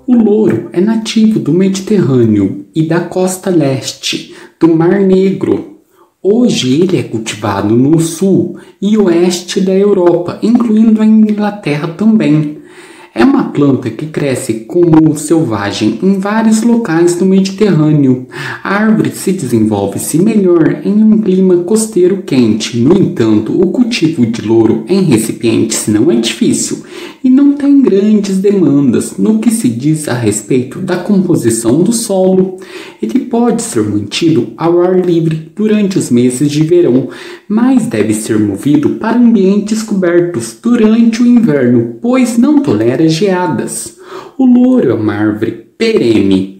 O louro é nativo do Mediterrâneo e da costa leste do Mar Negro. Hoje ele é cultivado no sul e oeste da Europa, incluindo a Inglaterra também. É uma planta que cresce como selvagem em vários locais do Mediterrâneo. A árvore se desenvolve-se melhor em um clima costeiro quente. No entanto, o cultivo de louro em recipientes não é difícil e não tem grandes demandas no que se diz a respeito da composição do solo. Ele pode ser mantido ao ar livre durante os meses de verão, mas deve ser movido para ambientes cobertos durante o inverno, pois não tolera geadas. O louro é uma árvore perene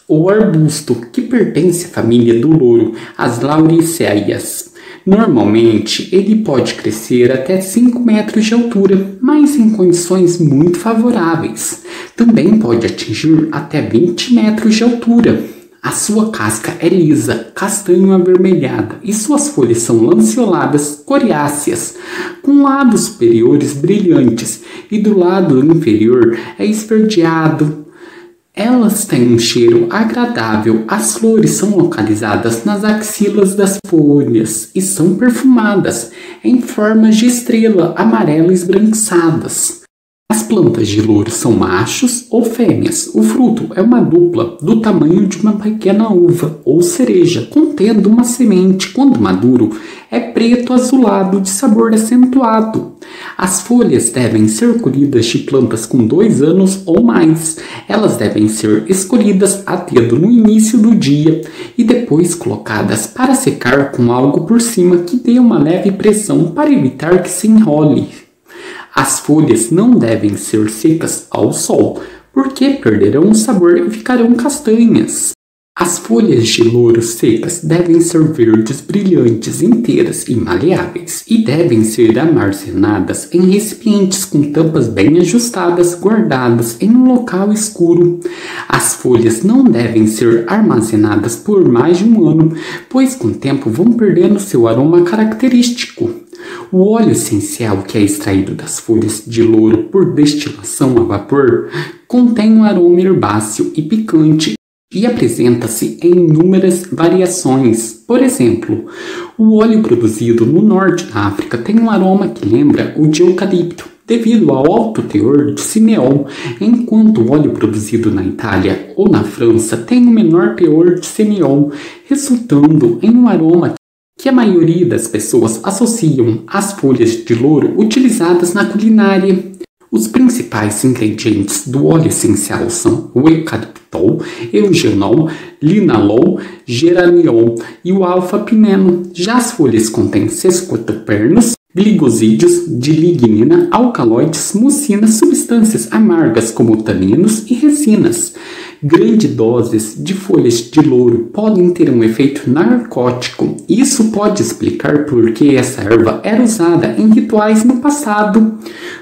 ou arbusto que pertence à família do louro, as lauriceias. Normalmente, ele pode crescer até 5 metros de altura, mas em condições muito favoráveis. Também pode atingir até 20 metros de altura. A sua casca é lisa, castanho avermelhada e suas folhas são lanceoladas, coriáceas, com lados superiores brilhantes e do lado inferior é esverdeado. Elas têm um cheiro agradável. As flores são localizadas nas axilas das folhas e são perfumadas em formas de estrela amarela esbranquiçadas. As plantas de louro são machos ou fêmeas. O fruto é uma dupla do tamanho de uma pequena uva ou cereja, contendo uma semente. Quando maduro, é preto azulado de sabor acentuado. As folhas devem ser colhidas de plantas com 2 anos ou mais. Elas devem ser escolhidas a dedo no início do dia e depois colocadas para secar com algo por cima que dê uma leve pressão para evitar que se enrole. As folhas não devem ser secas ao sol, porque perderão o sabor e ficarão castanhas. As folhas de louro secas devem ser verdes brilhantes, inteiras e maleáveis, e devem ser armazenadas em recipientes com tampas bem ajustadas, guardadas em um local escuro. As folhas não devem ser armazenadas por mais de 1 ano, pois com o tempo vão perdendo seu aroma característico. O óleo essencial que é extraído das folhas de louro por destilação a vapor contém um aroma herbáceo e picante e apresenta-se em inúmeras variações. Por exemplo, o óleo produzido no norte da África tem um aroma que lembra o de eucalipto, devido ao alto teor de cineol, enquanto o óleo produzido na Itália ou na França tem um menor teor de cineol, resultando em um aroma que a maioria das pessoas associam às folhas de louro utilizadas na culinária. Os principais ingredientes do óleo essencial são o eucaliptol, eugenol, linalol, geraniol e o alfa-pineno. Já as folhas contêm sesquiterpenos, glicosídeos de lignina, alcaloides, mucinas, substâncias amargas como taninos e resinas. Grandes doses de folhas de louro podem ter um efeito narcótico. Isso pode explicar por que essa erva era usada em rituais no passado.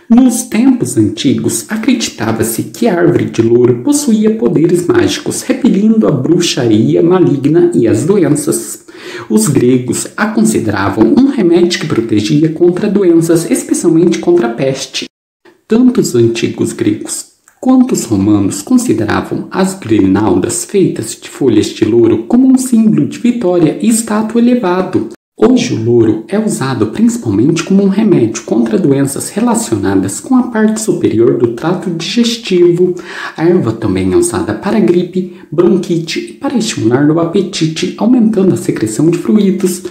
Nos tempos antigos, acreditava-se que a árvore de louro possuía poderes mágicos, repelindo a bruxaria maligna e as doenças. Os gregos a consideravam um remédio que protegia contra doenças, especialmente contra a peste. Tanto os antigos gregos quanto os romanos consideravam as grinaldas feitas de folhas de louro como um símbolo de vitória e status elevado. Hoje o louro é usado principalmente como um remédio contra doenças relacionadas com a parte superior do trato digestivo. A erva também é usada para gripe, bronquite e para estimular o apetite, aumentando a secreção de fluidos.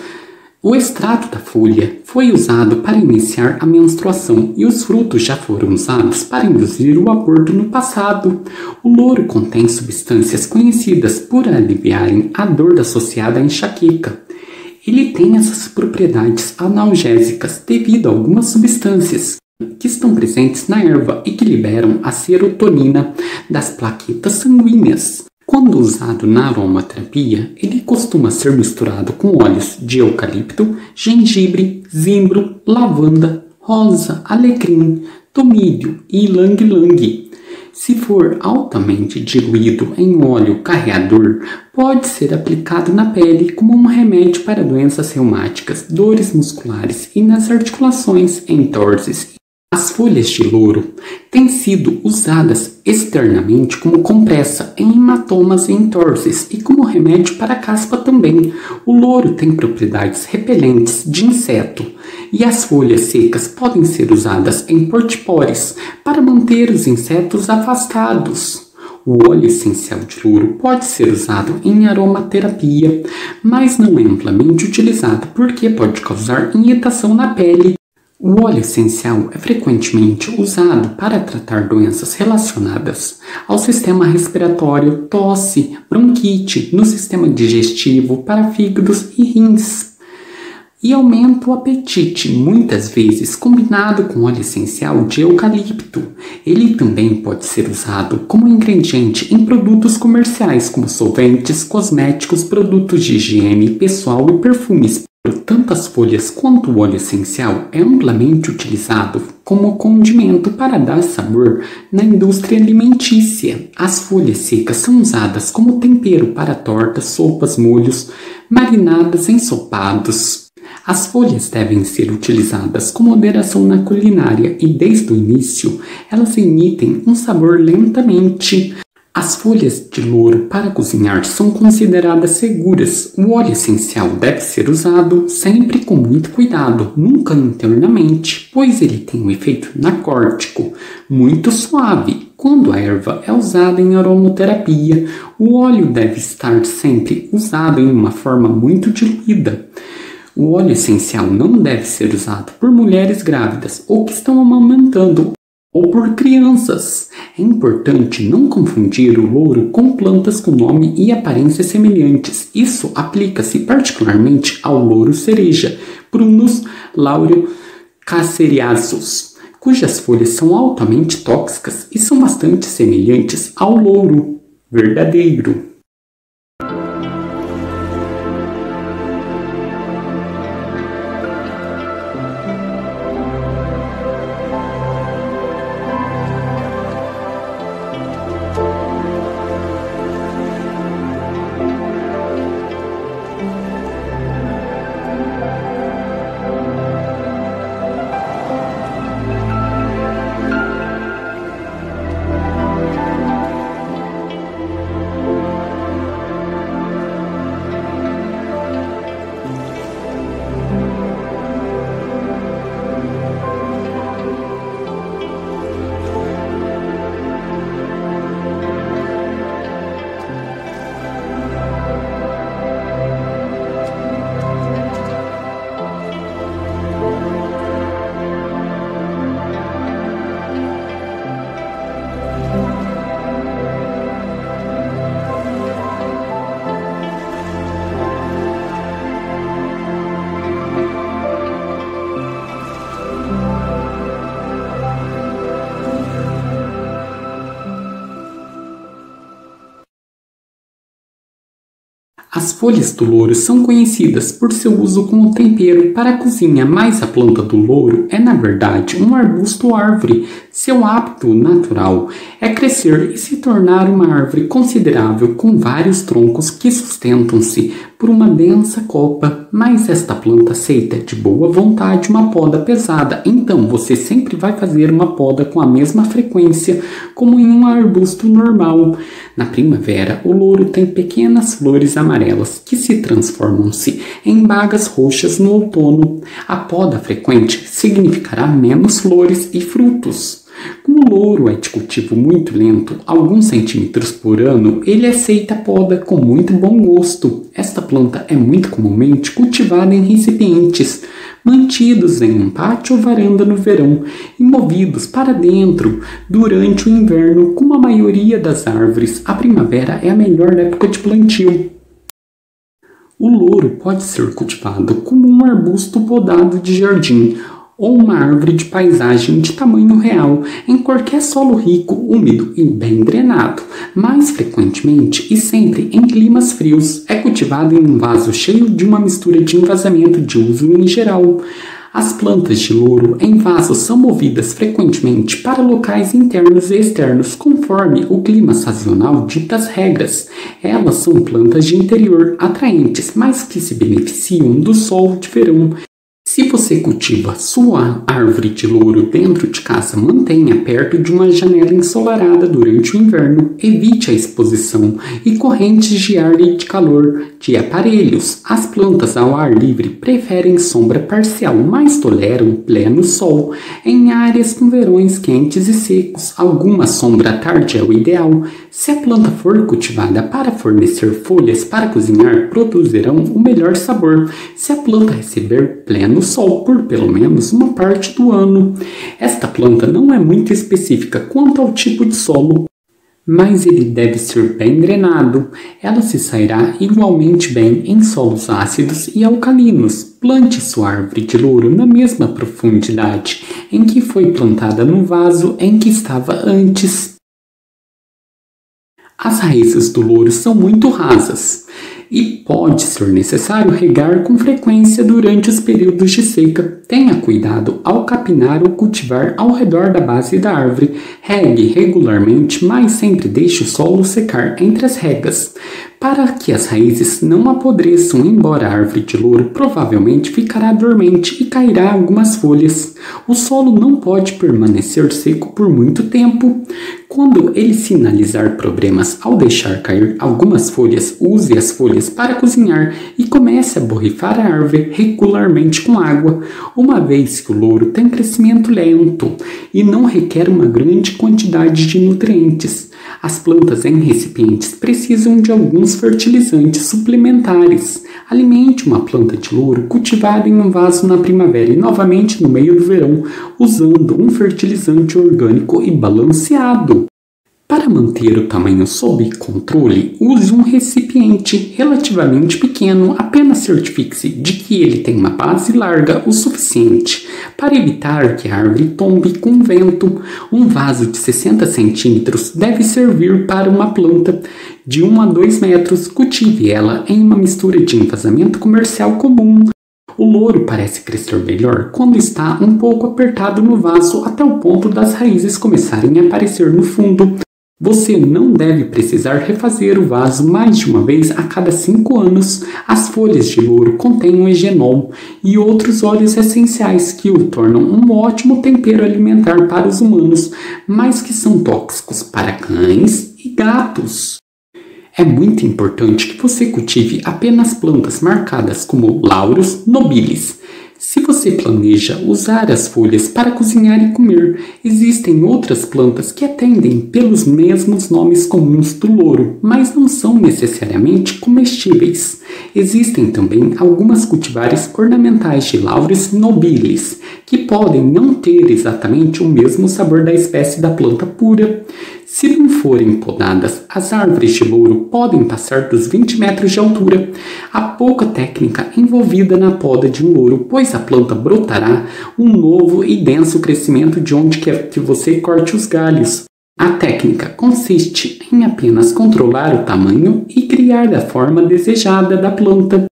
O extrato da folha foi usado para iniciar a menstruação e os frutos já foram usados para induzir o aborto no passado. O louro contém substâncias conhecidas por aliviarem a dor associada à enxaqueca. Ele tem essas propriedades analgésicas devido a algumas substâncias que estão presentes na erva e que liberam a serotonina das plaquetas sanguíneas. Quando usado na aromaterapia, ele costuma ser misturado com óleos de eucalipto, gengibre, zimbro, lavanda, rosa, alecrim, tomilho e ylang-ylang. Se for altamente diluído em óleo carreador, pode ser aplicado na pele como um remédio para doenças reumáticas, dores musculares e nas articulações, entorses. As folhas de louro têm sido usadas externamente como compressa em hematomas e entorses e como remédio para caspa também. O louro tem propriedades repelentes de inseto e as folhas secas podem ser usadas em portipores para manter os insetos afastados. O óleo essencial de louro pode ser usado em aromaterapia, mas não é amplamente utilizado porque pode causar irritação na pele. O óleo essencial é frequentemente usado para tratar doenças relacionadas ao sistema respiratório, tosse, bronquite, no sistema digestivo, para fígados e rins. E aumenta o apetite, muitas vezes combinado com óleo essencial de eucalipto. Ele também pode ser usado como ingrediente em produtos comerciais como solventes, cosméticos, produtos de higiene pessoal e perfumes. Tanto as folhas quanto o óleo essencial é amplamente utilizado como condimento para dar sabor na indústria alimentícia. As folhas secas são usadas como tempero para tortas, sopas, molhos, marinadas, ensopados. As folhas devem ser utilizadas com moderação na culinária e desde o início elas emitem um sabor lentamente. As folhas de louro para cozinhar são consideradas seguras. O óleo essencial deve ser usado sempre com muito cuidado, nunca internamente, pois ele tem um efeito narcótico muito suave. Quando a erva é usada em aromaterapia, o óleo deve estar sempre usado em uma forma muito diluída. O óleo essencial não deve ser usado por mulheres grávidas ou que estão amamentando ou por crianças. É importante não confundir o louro com plantas com nome e aparência semelhantes. Isso aplica-se particularmente ao louro cereja, Prunus laureo-cacereasus, cujas folhas são altamente tóxicas e são bastante semelhantes ao louro verdadeiro. As folhas do louro são conhecidas por seu uso como tempero para a cozinha, mas a planta do louro é, na verdade, um arbusto ou árvore. Seu hábito natural é crescer e se tornar uma árvore considerável com vários troncos que sustentam-se por uma densa copa, mas esta planta aceita de boa vontade uma poda pesada, então você sempre vai fazer uma poda com a mesma frequência como em um arbusto normal. Na primavera, o louro tem pequenas flores amarelas que se transformam-se em bagas roxas no outono. A poda frequente significará menos flores e frutos. Como o louro é de cultivo muito lento, alguns centímetros por ano, ele aceita a poda com muito bom gosto. Esta planta é muito comumente cultivada em recipientes, mantidos em um pátio ou varanda no verão e movidos para dentro durante o inverno. Como a maioria das árvores, a primavera é a melhor época de plantio. O louro pode ser cultivado como um arbusto podado de jardim ou uma árvore de paisagem de tamanho real em qualquer solo rico, úmido e bem drenado. Mais frequentemente e sempre em climas frios, é cultivado em um vaso cheio de uma mistura de envasamento de uso em geral. As plantas de louro em vasos são movidas frequentemente para locais internos e externos conforme o clima sazonal dita as regras. Elas são plantas de interior atraentes, mas que se beneficiam do sol de verão. Se você cultiva sua árvore de louro dentro de casa, mantenha perto de uma janela ensolarada durante o inverno. Evite a exposição e correntes de ar e de calor de aparelhos. As plantas ao ar livre preferem sombra parcial, mas toleram pleno sol. Em áreas com verões quentes e secos, alguma sombra à tarde é o ideal. Se a planta for cultivada para fornecer folhas para cozinhar, produzirão o melhor sabor. Se a planta receber pleno sol por pelo menos uma parte do ano. Esta planta não é muito específica quanto ao tipo de solo, mas ele deve ser bem drenado. Ela se sairá igualmente bem em solos ácidos e alcalinos. Plante sua árvore de louro na mesma profundidade em que foi plantada no vaso em que estava antes. As raízes do louro são muito rasas e pode ser necessário regar com frequência durante os períodos de seca. Tenha cuidado ao capinar ou cultivar ao redor da base da árvore. Regue regularmente, mas sempre deixe o solo secar entre as regas, para que as raízes não apodreçam, embora a árvore de louro provavelmente ficará dormente e cairá algumas folhas. O solo não pode permanecer seco por muito tempo. Quando ele sinalizar problemas ao deixar cair algumas folhas, use as folhas para cozinhar e comece a borrifar a árvore regularmente com água, uma vez que o louro tem crescimento lento e não requer uma grande quantidade de nutrientes. As plantas em recipientes precisam de alguns fertilizantes suplementares. Alimente uma planta de louro cultivada em um vaso na primavera e novamente no meio do verão, usando um fertilizante orgânico e balanceado. Para manter o tamanho sob controle, use um recipiente relativamente pequeno. Apenas certifique-se de que ele tem uma base larga o suficiente para evitar que a árvore tombe com vento. Um vaso de 60 centímetros deve servir para uma planta de 1 a 2 metros. Cultive ela em uma mistura de envasamento comercial comum. O louro parece crescer melhor quando está um pouco apertado no vaso até o ponto das raízes começarem a aparecer no fundo. Você não deve precisar refazer o vaso mais de uma vez a cada 5 anos. As folhas de louro contêm um eugenol e outros óleos essenciais que o tornam um ótimo tempero alimentar para os humanos, mas que são tóxicos para cães e gatos. É muito importante que você cultive apenas plantas marcadas como Laurus nobilis. Se você planeja usar as folhas para cozinhar e comer, existem outras plantas que atendem pelos mesmos nomes comuns do louro, mas não são necessariamente comestíveis. Existem também algumas cultivares ornamentais de Laurus nobilis, que podem não ter exatamente o mesmo sabor da espécie da planta pura. Se não forem podadas, as árvores de louro podem passar dos 20 metros de altura. Há pouca técnica envolvida na poda de um louro, pois a planta brotará um novo e denso crescimento de onde quer que você corte os galhos. A técnica consiste em apenas controlar o tamanho e criar da forma desejada da planta.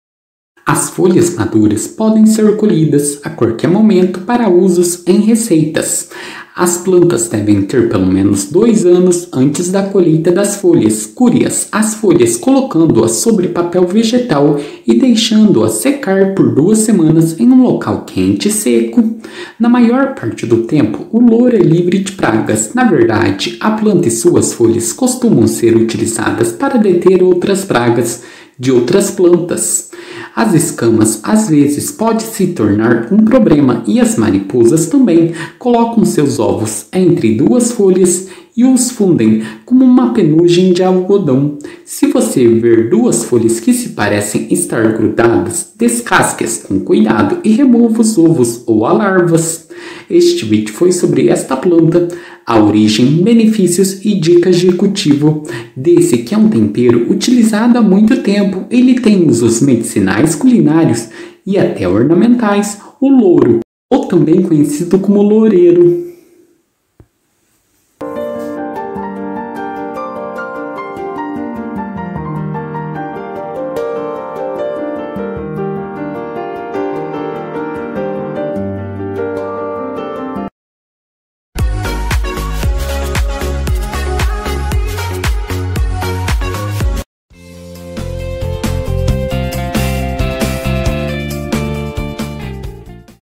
As folhas maduras podem ser colhidas a qualquer momento para usos em receitas. As plantas devem ter pelo menos 2 anos antes da colheita das folhas. Cure-as as folhas colocando-as sobre papel vegetal e deixando-as secar por 2 semanas em um local quente e seco. Na maior parte do tempo, o louro é livre de pragas. Na verdade, a planta e suas folhas costumam ser utilizadas para deter outras pragas de outras plantas. As escamas às vezes podem se tornar um problema e as mariposas também colocam seus ovos entre 2 folhas e os fundem como uma penugem de algodão. Se você ver 2 folhas que se parecem estar grudadas, descasque-as com cuidado e remova os ovos ou as larvas. Este vídeo foi sobre esta planta, a origem, benefícios e dicas de cultivo desse que é um tempero utilizado há muito tempo. Ele tem usos medicinais, culinários e até ornamentais, o louro, ou também conhecido como loureiro.